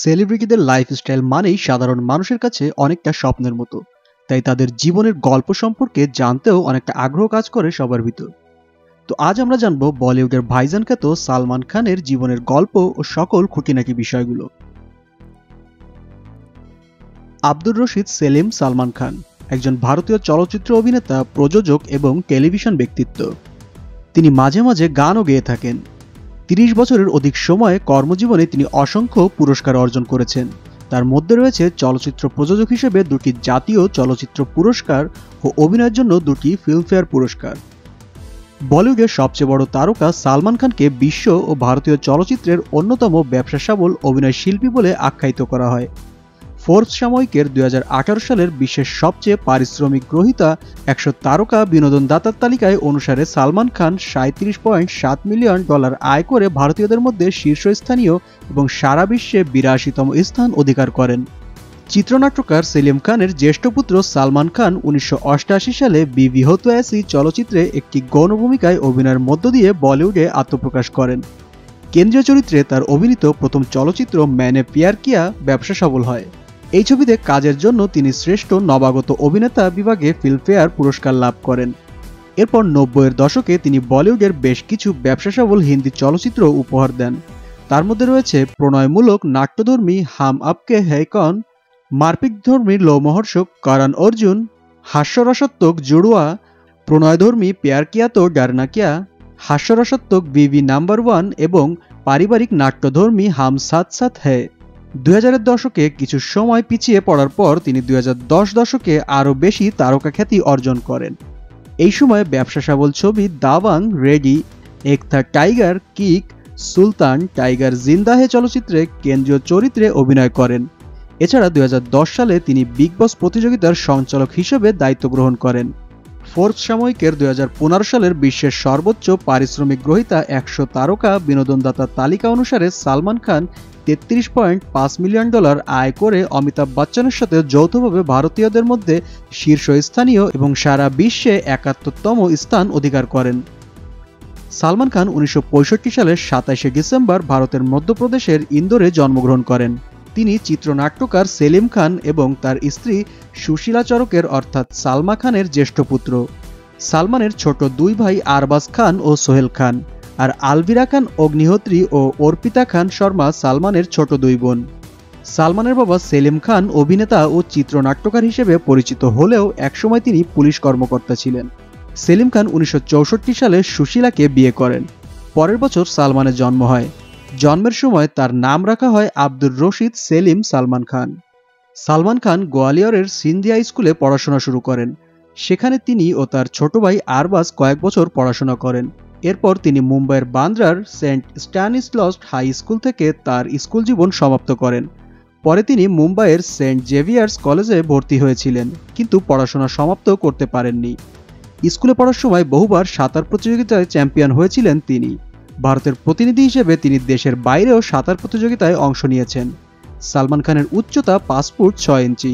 সেলিব্রিটিদের lifestyle মানেই সাধারণ মানুষের কাছে অনেকটা স্বপ্নের মতো। তাই তাদের জীবনের গল্প সম্পর্কে জানতেও অনেকটা আগ্রহ কাজ করে সবার ভিতর। তো আজ আমরা জানবো বলিউডের ভাইজান খ্যাত সালমান খানের জীবনের গল্প ও সকল খুঁটিনাটি বিষয়গুলো। আব্দুর রশিদ সেলিম সালমান খান একজন ভারতীয় চলচ্চিত্র অভিনেতা, প্রযোজক এবং টেলিভিশন ব্যক্তিত্ব। তিনি মাঝে মাঝে গানও গেয়ে থাকেন। ৩০ বছরের অধিক সময়ে কর্মজীবনে তিনি অসংখ্য পুরস্কার অর্জন করেছেন। তার মধ্যে রয়েছে চলচ্চিত্র প্রযোজক হিসেবে ২টি জাতীয় চলচ্চিত্র পুরস্কার ও অভিনয়ের জন্য ২টি ফিল্মফেয়ার পুরস্কার। বলিউডের সবচেয়ে বড় তারকা সালমান খানকে বিশ্ব ও ভারতীয় চলচ্চিত্রের অন্যতম ব্যবসা সফল অভিনয় শিল্পী বলে আখ্যায়িত করা হয়। ফোর্বস সাময়িকের ২০১৮ সালের বিশ্বের সবচেয়ে পারিশ্রমিক গ্রহীতা ১০০ তারকা বিনোদনদাতার তালিকায় অনুসারে সালমান খান $৩৭.৭ মিলিয়ন আয় করে ভারতীয়দের মধ্যে শীর্ষস্থানীয় এবং সারা বিশ্বে ৮২তম স্থান অধিকার করেন। চিত্রনাট্যকার সেলিম খানের জ্যেষ্ঠ পুত্র সালমান খান ১৯৮৮ সালে বিবি হো তো ऐसी চলচ্চিত্রে একটি গৌণ ভূমিকায় অভিনয়ের মধ্য দিয়ে বলিউডে আত্মপ্রকাশ করেন। কেন্দ্রীয় চরিত্রে তার অভিনীত প্রথম চলচ্চিত্র मैंने प्यार किया ব্যবসা সফল হয়। এই ছবিতে কাজের জন্য তিনি শ্রেষ্ঠ নবাগত অভিনেতা বিভাগে ফিল্মফেয়ার পুরস্কার লাভ করেন। এরপর ৯০-এর দশকে তিনি বলিউডের বেশ কিছু ব্যবসা সফল হিন্দি চলচ্চিত্র উপহার দেন। তার মধ্যে রয়েছে প্রণয়মূলক নাট্যধর্মী হাম আপকে হ্যায় কৌন, মারপিটধর্মী লোমহর্ষক করণ অর্জুন, হাস্যরসাত্মক জুড়ওয়া, প্রণয়ধর্মী প্যার কিয়া তো ডরনা কিয়া, হাস্যরসাত্মক বিবি নাম্বার 1 এবং পারিবারিক নাট্যধর্মী হাম সাথ সাথ হ্যায়। ২০০০-এর দশকে কিছু সময় পিছিয়ে পড়ার পর তিনি ২০১০ দশকে আরও বেশি তারকা খ্যাতি অর্জন করেন। এই সময়ে ব্যবসা সফল ছবি দাবাং, রেডি, এক থা টাইগার, কিক, সুলতান, টাইগার জিন্দা হে চলচ্চিত্রে কেন্দ্রীয় চরিত্রে অভিনয় করেন। এছাড়া ২০১০ সালে তিনি বিগ বস প্রতিযোগিতার সঞ্চালক হিসেবে দায়িত্ব গ্রহণ করেন। ফোর্বস সাময়িকের ২০১৫ সালের বিশ্বের সর্বোচ্চ পারিশ্রমিক গ্রহীতা ১০০ তারকা বিনোদনদাতার তালিকা অনুসারে সালমান খান $৩৩.৫ মিলিয়ন আয় করে অমিতাভ বচ্চনের সাথে যৌথভাবে ভারতীয়দের মধ্যে শীর্ষস্থানীয় এবং সারা বিশ্বে ৭১তম স্থান অধিকার করেন। সালমান খান ১৯৬৫ সালের ২৭শে ডিসেম্বর ভারতের মধ্যপ্রদেশের ইন্দোরে জন্মগ্রহণ করেন। তিনি চিত্রনাট্যকার সেলিম খান এবং তার স্ত্রী সুশীলা চরকের অর্থাৎ সালমা খানের জ্যেষ্ঠ পুত্র। সালমানের ছোট দুই ভাই আরবাজ খান ও সোহেল খান, আর আলভিরা খান অগ্নিহোত্রী ও অর্পিতা খান শর্মা সালমানের ছোট দুই বোন। সালমানের বাবা সেলিম খান অভিনেতা ও চিত্রনাট্যকার হিসেবে পরিচিত হলেও একসময় তিনি পুলিশ কর্মকর্তা ছিলেন। সেলিম খান ১৯৬৪ সালে সুশীলাকে বিয়ে করেন। পরের বছর সালমানের জন্ম হয়। জন্মের সময় তার নাম রাখা হয় আব্দুর রশিদ সেলিম সালমান খান। সালমান খান গোয়ালিয়রের সিন্ধিয়া স্কুলে পড়াশোনা শুরু করেন। সেখানে তিনি ও তার ছোট ভাই আরবাজ কয়েক বছর পড়াশোনা করেন। এরপর তিনি মুম্বাইয়ের বান্দ্রার সেন্ট স্ট্যানিসলস হাই স্কুল থেকে তার স্কুল জীবন সমাপ্ত করেন। পরে তিনি মুম্বাইয়ের সেন্ট জেভিয়ার্স কলেজে ভর্তি হয়েছিলেন, কিন্তু পড়াশোনা সমাপ্ত করতে পারেননি। স্কুলে পড়ার সময় বহুবার সাঁতার প্রতিযোগিতায় চ্যাম্পিয়ন হয়েছিলেন তিনি। ভারতের প্রতিনিধি হিসেবে তিনি দেশের বাইরেও সাঁতার প্রতিযোগিতায় অংশ নিয়েছেন। সালমান খানের উচ্চতা ৫ ফুট ৬ ইঞ্চি,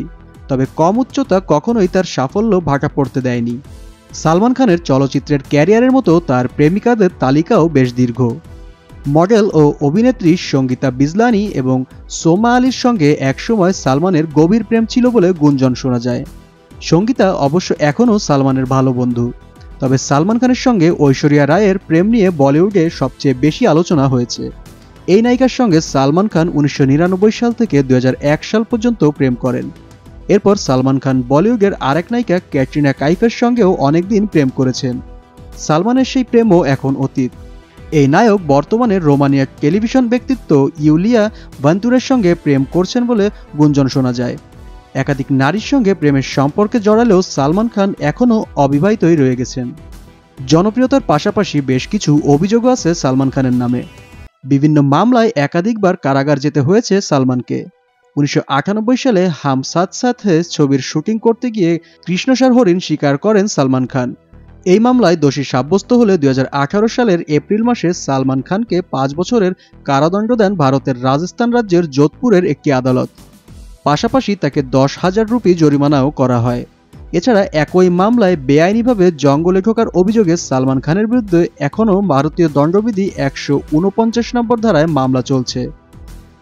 তবে কম উচ্চতা কখনোই তার সাফল্য ভাটা পড়তে দেয়নি। সালমান খানের চলচ্চিত্রের ক্যারিয়ারের মতো তার প্রেমিকাদের তালিকাও বেশ দীর্ঘ। মডেল ও অভিনেত্রী সঙ্গীতা বিজলানি এবং সোমা আলীর সঙ্গে একসময় সালমানের গভীর প্রেম ছিল বলে গুঞ্জন শোনা যায়। সঙ্গীতা অবশ্য এখনও সালমানের ভালো বন্ধু। তবে সালমান খানের সঙ্গে ঐশ্বরিয়া রায়ের প্রেম নিয়ে বলিউডে সবচেয়ে বেশি আলোচনা হয়েছে। এই নায়িকার সঙ্গে সালমান খান ১৯৯৯ সাল থেকে ২০০১ সাল পর্যন্ত প্রেম করেন। এরপর সালমান খান বলিউডের আরেক নায়িকা ক্যাটরিনা কাইফের সঙ্গেও অনেকদিন প্রেম করেছেন। সালমানের সেই প্রেমও এখন অতীত। এই নায়ক বর্তমানে রোমানিয়ার টেলিভিশন ব্যক্তিত্ব ইউলিয়া ভান্তুরের সঙ্গে প্রেম করছেন বলে গুঞ্জন শোনা যায়। একাধিক নারীর সঙ্গে প্রেমের সম্পর্কে জড়ালেও সালমান খান এখনও অবিবাহিতই রয়ে গেছেন। জনপ্রিয়তার পাশাপাশি বেশ কিছু অভিযোগও আছে সালমান খানের নামে। বিভিন্ন মামলায় একাধিকবার কারাগার যেতে হয়েছে সালমানকে। ১৯৯৮ সালে হাম সাথ সাথ হে ছবির শুটিং করতে গিয়ে কৃষ্ণসার হরিণ শিকার করেন সালমান খান। এই মামলায় দোষী সাব্যস্ত হলে ২০১৮ সালের এপ্রিল মাসে সালমান খানকে ৫ বছরের কারাদণ্ড দেন ভারতের রাজস্থান রাজ্যের যোধপুরের একটি আদালত। পাশাপাশি তাকে ১০,০০০ রুপি জরিমানাও করা হয়। এছাড়া একই মামলায় বেআইনিভাবে জঙ্গলে ঢোকার অভিযোগে সালমান খানের বিরুদ্ধে এখনও ভারতীয় দণ্ডবিধি ১৪৯ নম্বর ধারায় মামলা চলছে।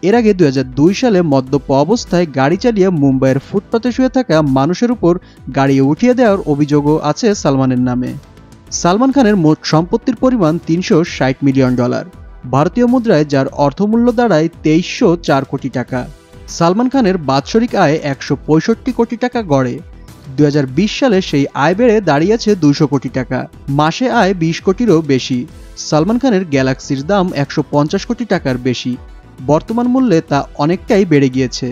এর আগে 2002 সালে মদ্যপ অবস্থায় গাড়ি চালিয়ে মুম্বাইয়ের ফুটপাতে শুয়ে থাকা মানুষের উপর গাড়ি উঠিয়ে দেওয়ার অভিযোগও আছে সালমানের নামে। সালমান খানের মোট সম্পত্তির পরিমাণ $360 মিলিয়ন, ভারতীয় মুদ্রায়, যার অর্থমূল্য দাঁড়ায় 2304 কোটি টাকা। সালমান খানের বাৎসরিক আয় 165 কোটি টাকা গড়ে। 2020 সালে সেই আয় বেড়ে দাঁড়িয়েছে 200 কোটি টাকা। মাসে আয় 20 কোটিরও বেশি। সালমান খানের গ্যালাক্সির দাম 150 কোটি টাকার বেশি। বর্তমান মূল্যে তা অনেকটাই বেড়ে গিয়েছে।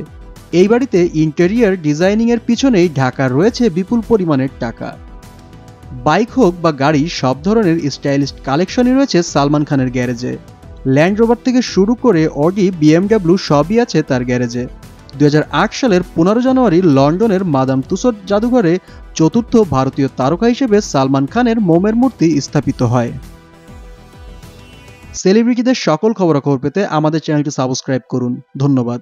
এই বাড়িতে ইন্টেরিয়ার ডিজাইনিংয়ের পিছনেই ঢাকা রয়েছে বিপুল পরিমাণের টাকা। বাইক হোক বা গাড়ি, সব ধরনের স্টাইলিশ কালেকশনই রয়েছে সালমান খানের গ্যারেজে। ল্যান্ড রোভার থেকে শুরু করে অডি, BMW সবই আছে তার গ্যারেজে। 2008 সালের 15 জানুয়ারি লন্ডনের মাদাম তুসোর জাদুঘরে চতুর্থ ভারতীয় তারকা হিসেবে সালমান খানের মোমের মূর্তি স্থাপিত হয়। সেলিব্রিটিদের সকল খবরাখবর পেতে আমাদের চ্যানেলটি সাবস্ক্রাইব করুন। ধন্যবাদ।